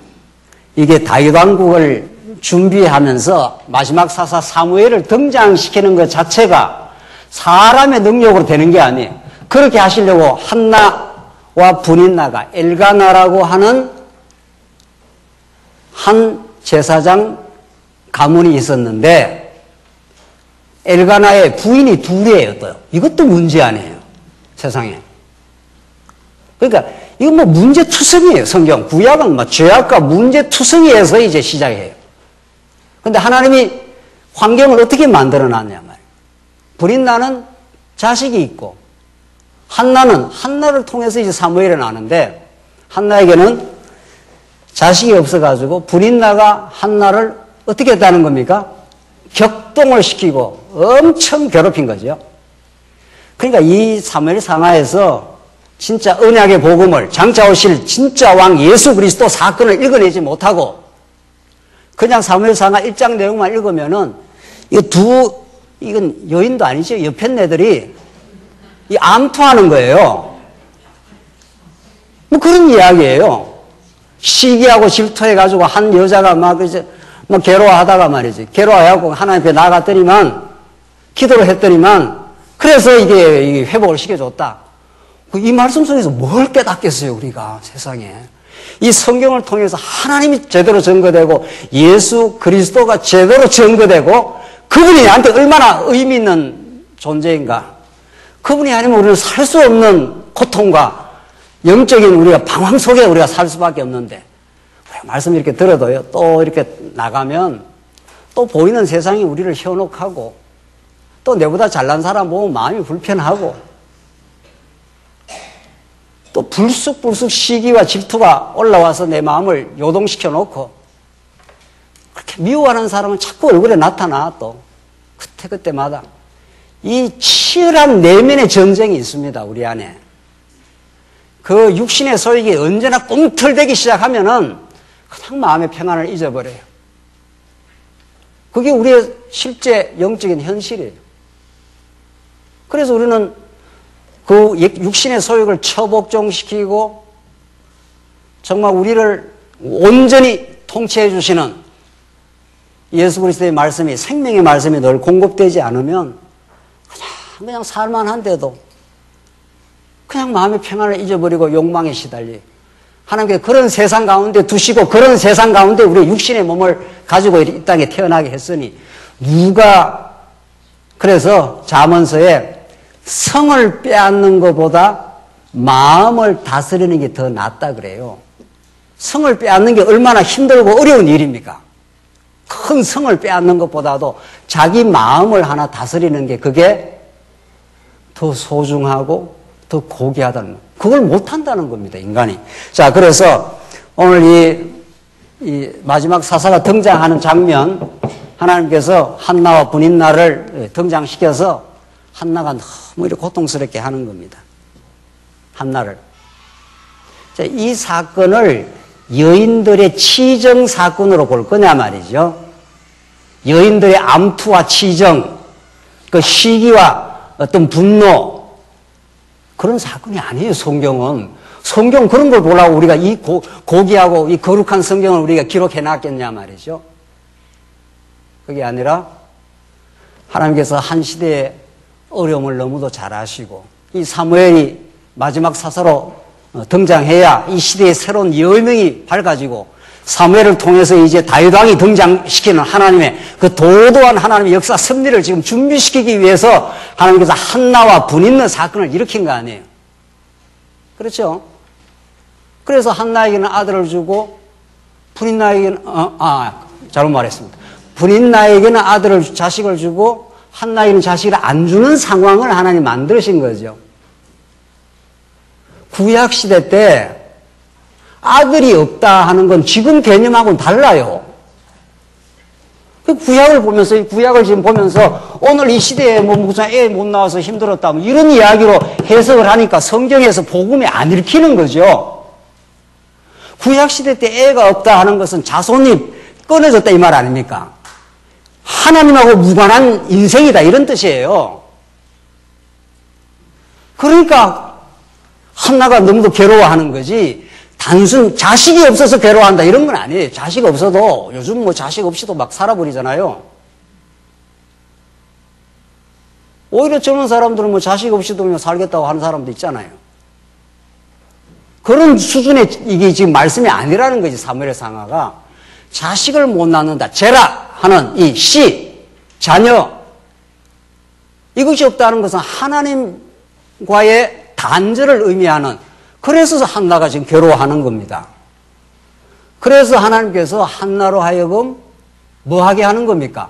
이게 다윗 왕국을 준비하면서 마지막 사사 사무엘을 등장시키는 것 자체가 사람의 능력으로 되는 게 아니에요. 그렇게 하시려고 한나와 브닌나가 엘가나라고 하는 한 제사장 가문이 있었는데 엘가나의 부인이 둘이에요. 또 이것도 문제 아니에요. 세상에. 그러니까 이건 뭐 문제투성이에요. 성경 구약은 뭐 죄악과 문제투성이에서 이제 시작해요. 근데 하나님이 환경을 어떻게 만들어 놨냐 말이에요. 브린나는 자식이 있고 한나는 한나를 통해서 이제 사무엘이 나는데 한나에게는 자식이 없어가지고 브린나가 한나를 어떻게 했다는 겁니까? 격동을 시키고 엄청 괴롭힌 거죠. 그러니까 이 사무엘 상하에서 진짜 언약의 복음을 장차 오실 진짜 왕 예수 그리스도 사건을 읽어내지 못하고 그냥 사무엘상하 1장 내용만 읽으면은 이건 여인도 아니죠. 옆에 애들이 이 암투하는 거예요. 뭐 그런 이야기예요. 시기하고 질투해가지고 한 여자가 막 이제 뭐 괴로워하다가 말이지. 괴로워하고 하나님 앞에 나갔더니만 기도를 했더니만 그래서 이게 회복을 시켜줬다. 이 말씀 속에서 뭘 깨닫겠어요, 우리가 세상에. 이 성경을 통해서 하나님이 제대로 증거되고 예수 그리스도가 제대로 증거되고 그분이 나한테 얼마나 의미 있는 존재인가. 그분이 아니면 우리는 살 수 없는 고통과 영적인 우리가 방황 속에 우리가 살 수밖에 없는데 우리가 말씀 이렇게 들어도요. 또 이렇게 나가면 또 보이는 세상이 우리를 현혹하고 또 내보다 잘난 사람 보면 마음이 불편하고 또 불쑥불쑥 시기와 질투가 올라와서 내 마음을 요동시켜 놓고 그렇게 미워하는 사람은 자꾸 얼굴에 나타나 또 그때마다 이 치열한 내면의 전쟁이 있습니다. 우리 안에. 그 육신의 소욕이 언제나 꿈틀대기 시작하면은 그냥 마음의 평안을 잊어버려요. 그게 우리의 실제 영적인 현실이에요. 그래서 우리는 그 육신의 소욕을 처복종시키고 정말 우리를 온전히 통치해 주시는 예수 그리스도의 말씀이 생명의 말씀이 늘 공급되지 않으면 그냥 살만한데도 그냥 마음의 평안을 잊어버리고 욕망에 시달려. 하나님께서 그런 세상 가운데 두시고 그런 세상 가운데 우리 육신의 몸을 가지고 이 땅에 태어나게 했으니 누가 그래서 잠언서에 성을 빼앗는 것보다 마음을 다스리는 게 더 낫다 그래요. 성을 빼앗는 게 얼마나 힘들고 어려운 일입니까? 큰 성을 빼앗는 것보다도 자기 마음을 하나 다스리는 게 그게 더 소중하고 더 고귀하다는 그걸 못한다는 겁니다. 인간이. 자, 그래서 오늘 이 마지막 사사가 등장하는 장면 하나님께서 한나와 브닌나를 등장시켜서 한나가 너무 이렇게 고통스럽게 하는 겁니다. 한나를. 자, 이 사건을 여인들의 치정 사건으로 볼 거냐 말이죠. 여인들의 암투와 치정, 그 시기와 어떤 분노, 그런 사건이 아니에요, 성경은. 성경 그런 걸 보려고 우리가 이 고귀하고 이 거룩한 성경을 우리가 기록해 놨겠냐 말이죠. 그게 아니라 하나님께서 한 시대에 어려움을 너무도 잘 아시고 이 사무엘이 마지막 사사로 등장해야 이 시대의 새로운 여명이 밝아지고 사무엘을 통해서 이제 다윗 왕이 등장시키는 하나님의 그 도도한 하나님의 역사 섭리를 지금 준비시키기 위해서 하나님께서 한나와 브닌나 사건을 일으킨 거 아니에요. 그렇죠? 그래서 한나에게는 아들을 주고 브닌나에게는 잘못 말했습니다. 브닌나에게는 자식을 주고 한나에게는 자식을 안 주는 상황을 하나님 만드신 거죠. 구약시대 때 아들이 없다 하는 건 지금 개념하고는 달라요. 그 구약을 보면서, 구약을 지금 보면서 오늘 이 시대에 뭐 무슨 애 못 나와서 힘들었다, 뭐 이런 이야기로 해석을 하니까 성경에서 복음이 안 읽히는 거죠. 구약시대 때 애가 없다 하는 것은 자손이 끊어졌다 이 말 아닙니까? 하나님하고 무관한 인생이다 이런 뜻이에요. 그러니까 한나가 너무도 괴로워하는 거지 단순 자식이 없어서 괴로워한다 이런 건 아니에요. 자식 없어도 요즘 뭐 자식 없이도 막 살아버리잖아요. 오히려 젊은 사람들은 뭐 자식 없이도 그냥 살겠다고 하는 사람도 있잖아요. 그런 수준의 이게 지금 말씀이 아니라는 거지. 사무엘 상하가 자식을 못 낳는다. 제라 하는 이 씨, 자녀 이것이 없다는 것은 하나님과의 단절을 의미하는, 그래서 한나가 지금 괴로워하는 겁니다. 그래서 하나님께서 한나로 하여금 뭐하게 하는 겁니까?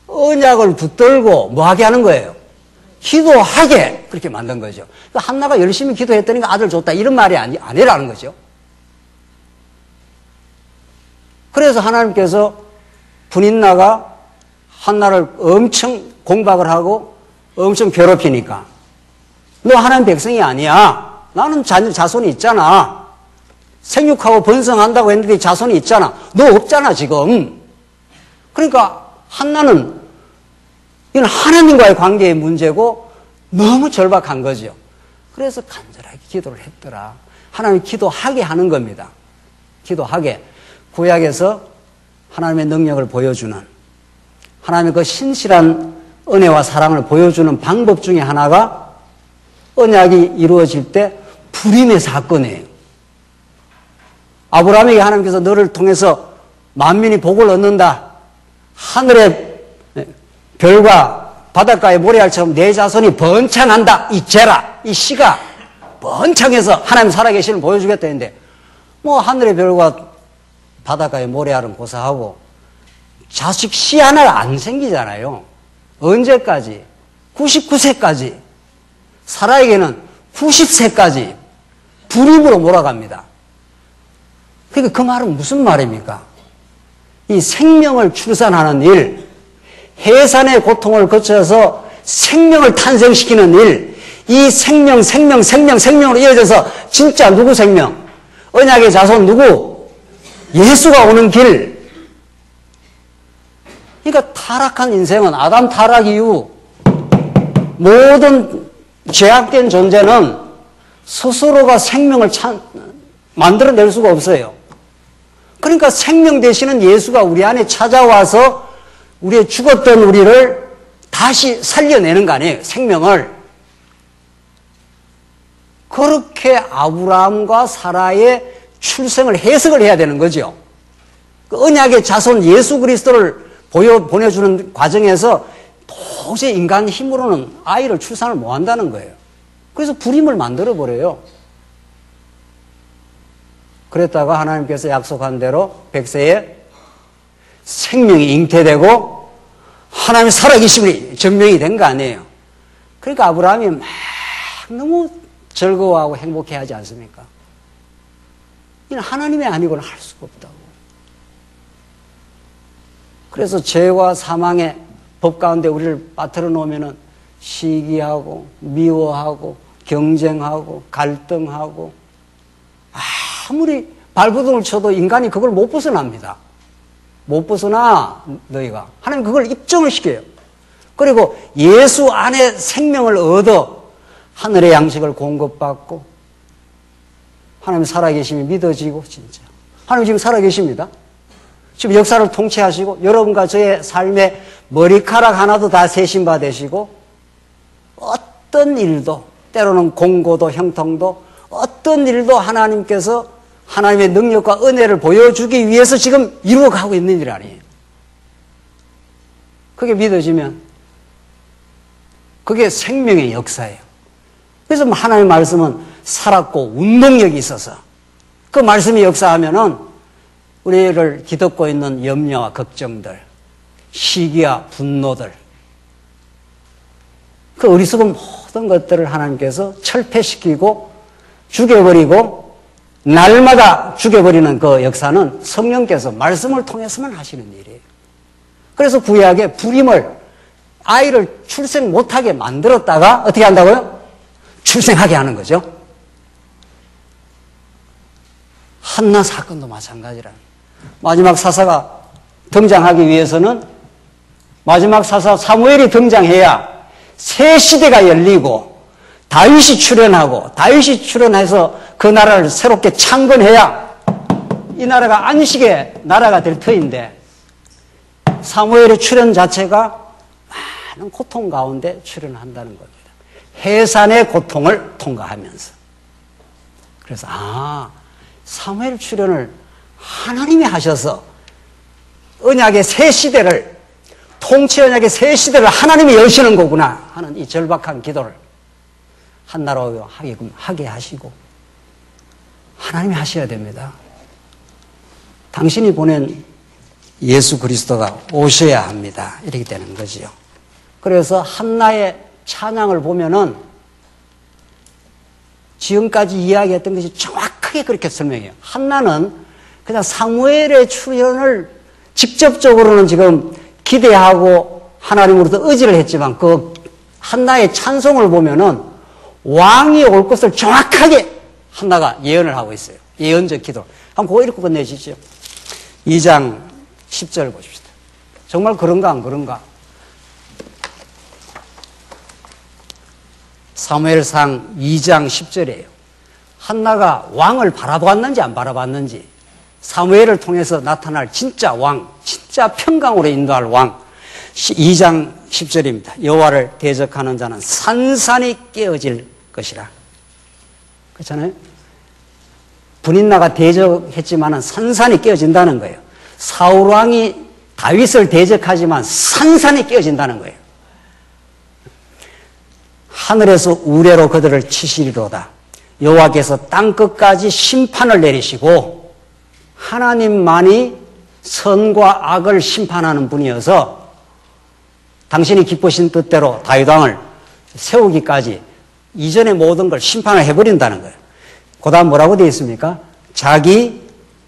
언약을 붙들고 뭐하게 하는 거예요? 기도하게 그렇게 만든 거죠. 그러니까 한나가 열심히 기도했더니까 아들 줬다 이런 말이 아니라는 거죠. 그래서 하나님께서 분인나가 한나를 엄청 공박을 하고 엄청 괴롭히니까 너 하나님 백성이 아니야. 나는 자손이 있잖아. 생육하고 번성한다고 했는데 자손이 있잖아. 너 없잖아 지금. 그러니까 한나는 이건 하나님과의 관계의 문제고 너무 절박한 거죠. 그래서 간절하게 기도를 했더라. 하나님 기도하게 하는 겁니다. 기도하게. 구약에서 하나님의 능력을 보여주는, 하나님의 그 신실한 은혜와 사랑을 보여주는 방법 중에 하나가 언약이 이루어질 때 불임의 사건이에요. 아브라함에게 하나님께서 너를 통해서 만민이 복을 얻는다. 하늘의 별과 바닷가의 모래알처럼 내 자손이 번창한다. 이 제라, 이 씨가 번창해서 하나님 살아계심을 보여주겠다 했는데 뭐 하늘의 별과 바닷가의 모래알은 고사하고 자식 씨 하나가 안 생기잖아요. 언제까지? 99세까지. 사라에게는 90세까지 불임으로 몰아갑니다. 그러니까 그 말은 무슨 말입니까? 이 생명을 출산하는 일, 해산의 고통을 거쳐서 생명을 탄생시키는 일, 이 생명으로 이어져서 진짜 누구 생명? 언약의 자손 누구? 예수가 오는 길. 그러니까 타락한 인생은 아담 타락 이후 모든 죄악된 존재는 스스로가 생명을 만들어낼 수가 없어요. 그러니까 생명 되시는 예수가 우리 안에 찾아와서 우리의 죽었던 우리를 다시 살려내는 거 아니에요. 생명을. 그렇게 아브라함과 사라의 출생을 해석을 해야 되는 거죠. 그 언약의 자손 예수 그리스도를 보내주는 과정에서 도저히 인간 힘으로는 아이를 출산을 못 한다는 거예요. 그래서 불임을 만들어버려요. 그랬다가 하나님께서 약속한 대로 100세에 생명이 잉태되고 하나님의 살아계심이 증명이 된 거 아니에요. 그러니까 아브라함이 막 너무 즐거워하고 행복해하지 않습니까? 이는 하나님이 아니고는 할 수가 없다고. 그래서 죄와 사망의 법 가운데 우리를 빠뜨려 놓으면은 시기하고 미워하고 경쟁하고 갈등하고 아무리 발버둥을 쳐도 인간이 그걸 못 벗어납니다. 못 벗어나 너희가. 하나님 그걸 입증을 시켜요. 그리고 예수 안에 생명을 얻어 하늘의 양식을 공급받고 하나님 살아계심이 믿어지고 진짜. 하나님 지금 살아계십니다. 지금 역사를 통치하시고 여러분과 저의 삶의 머리카락 하나도 다 세신 바 되시고 어떤 일도 때로는 공고도 형통도 어떤 일도 하나님께서 하나님의 능력과 은혜를 보여주기 위해서 지금 이루어가고 있는 일 아니에요. 그게 믿어지면 그게 생명의 역사예요. 그래서 하나님의 말씀은 살았고 운동력이 있어서 그 말씀이 역사하면은 우리를 뒤덮고 있는 염려와 걱정들, 시기와 분노들, 그 어리석은 모든 것들을 하나님께서 철폐시키고 죽여버리고 날마다 죽여버리는 그 역사는 성령께서 말씀을 통해서만 하시는 일이에요. 그래서 구약에 불임을 아이를 출생 못하게 만들었다가 어떻게 한다고요? 출생하게 하는 거죠. 한나 사건도 마찬가지라는. 마지막 사사가 등장하기 위해서는 마지막 사사 사무엘이 등장해야 새 시대가 열리고 다윗이 출현해서 그 나라를 새롭게 창건해야 이 나라가 안식의 나라가 될 터인데 사무엘의 출현 자체가 많은 고통 가운데 출현한다는 겁니다. 해산의 고통을 통과하면서. 그래서 사무엘 출현을 하나님이 하셔서 언약의 새 시대를, 통치 언약의 새 시대를 하나님이 여시는 거구나 하는 이 절박한 기도를 한나라로 하게 하시고 하나님이 하셔야 됩니다. 당신이 보낸 예수 그리스도가 오셔야 합니다. 이렇게 되는 거지요. 그래서 한나의 찬양을 보면은 지금까지 이야기했던 것이 정확하게 그렇게 설명해요. 한나는 그냥 사무엘의 출현을 직접적으로는 지금 기대하고 하나님으로부터 의지를 했지만 그 한나의 찬송을 보면은 왕이 올 것을 정확하게 한나가 예언을 하고 있어요. 예언적 기도. 한번 그거 읽고 끝내시죠. 2장 10절 보십시다. 정말 그런가 안 그런가? 사무엘상 2장 10절이에요. 한나가 왕을 바라봤는지 안 바라봤는지 사무엘을 통해서 나타날 진짜 왕, 진짜 평강으로 인도할 왕. 2장 10절입니다. 여호와를 대적하는 자는 산산이 깨어질 것이라. 그렇잖아요? 분인나가 대적했지만 산산이 깨어진다는 거예요. 사울 왕이 다윗을 대적하지만 산산이 깨어진다는 거예요. 하늘에서 우레로 그들을 치시리로다. 여호와께서 땅 끝까지 심판을 내리시고 하나님만이 선과 악을 심판하는 분이어서 당신이 기쁘신 뜻대로 다윗 왕을 세우기까지 이전의 모든 걸 심판을 해버린다는 거예요. 그 다음 뭐라고 되어 있습니까? 자기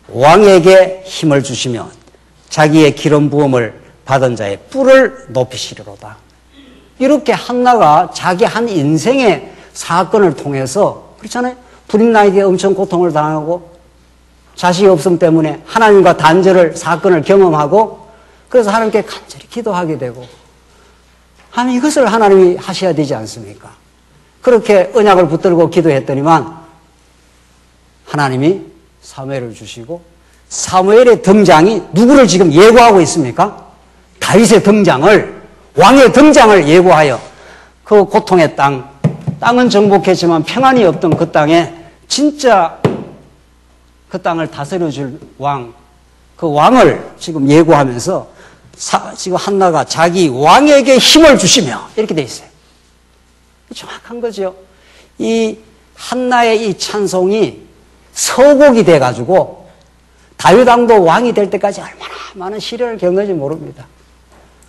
왕에게 힘을 주시며 자기의 기름 부음을 받은 자의 뿔을 높이시리로다. 이렇게 한나가 자기 한 인생의 사건을 통해서 그렇잖아요. 불임나에게 엄청 고통을 당하고 자식이 없음 때문에 하나님과 단절을 사건을 경험하고 그래서 하나님께 간절히 기도하게 되고 하나님 이것을 하나님이 하셔야 되지 않습니까? 그렇게 언약을 붙들고 기도했더니만 하나님이 사무엘을 주시고 사무엘의 등장이 누구를 지금 예고하고 있습니까? 다윗의 등장을, 왕의 등장을 예고하여 그 고통의 땅은 정복했지만 평안이 없던 그 땅에 진짜 그 땅을 다스려줄 왕, 그 왕을 지금 예고하면서 지금 한나가 자기 왕에게 힘을 주시며 이렇게 돼 있어요. 정확한 거죠. 이 한나의 이 찬송이 서곡이 돼가지고 다윗 왕도 왕이 될 때까지 얼마나 많은 시련을 겪는지 모릅니다.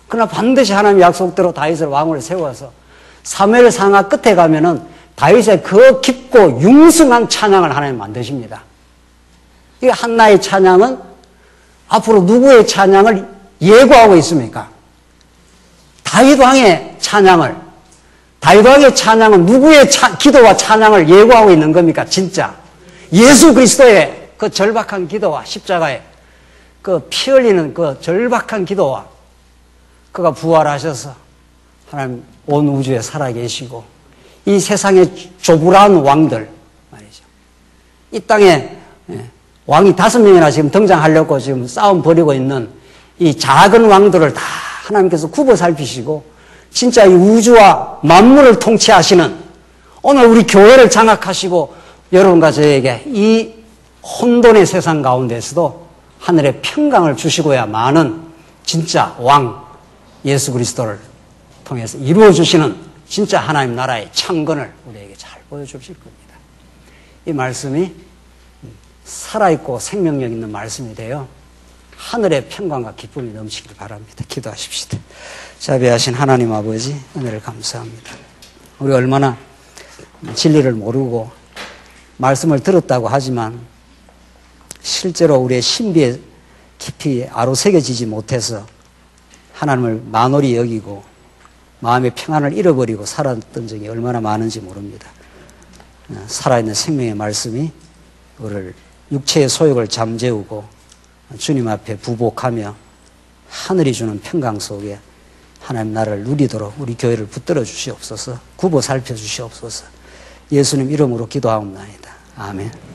그러나 반드시 하나님 약속대로 다윗을 왕으로 세워서 사무엘 상하 끝에 가면은 다윗의 그 깊고 융숭한 찬양을 하나님 만드십니다. 이 한나의 찬양은 앞으로 누구의 찬양을 예고하고 있습니까? 다윗 왕의 찬양을. 다윗 왕의 찬양은 누구의 기도와 찬양을 예고하고 있는 겁니까? 진짜 예수 그리스도의 그 절박한 기도와 십자가의 그 피 흘리는 그 절박한 기도와 그가 부활하셔서 하나님 온 우주에 살아계시고 이 세상의 조불한 왕들 말이죠. 이 땅에 왕이 5명이나 지금 등장하려고 지금 싸움 벌이고 있는 이 작은 왕들을 다 하나님께서 굽어 살피시고 진짜 이 우주와 만물을 통치하시는 오늘 우리 교회를 장악하시고 여러분과 저에게 이 혼돈의 세상 가운데서도 하늘의 평강을 주시고야만은 진짜 왕 예수 그리스도를 통해서 이루어주시는 진짜 하나님 나라의 창건을 우리에게 잘 보여주실 겁니다. 이 말씀이 살아있고 생명력 있는 말씀이 되어 하늘의 평강과 기쁨이 넘치길 바랍니다. 기도하십시다. 자비하신 하나님 아버지 은혜를 감사합니다. 우리 얼마나 진리를 모르고 말씀을 들었다고 하지만 실제로 우리의 신비에 깊이 아로새겨지지 못해서 하나님을 만홀히 여기고 마음의 평안을 잃어버리고 살았던 적이 얼마나 많은지 모릅니다. 살아있는 생명의 말씀이 우리를 육체의 소욕을 잠재우고 주님 앞에 부복하며 하늘이 주는 평강 속에 하나님 나라를 누리도록 우리 교회를 붙들어 주시옵소서. 굽어 살펴 주시옵소서. 예수님 이름으로 기도하옵나이다. 아멘.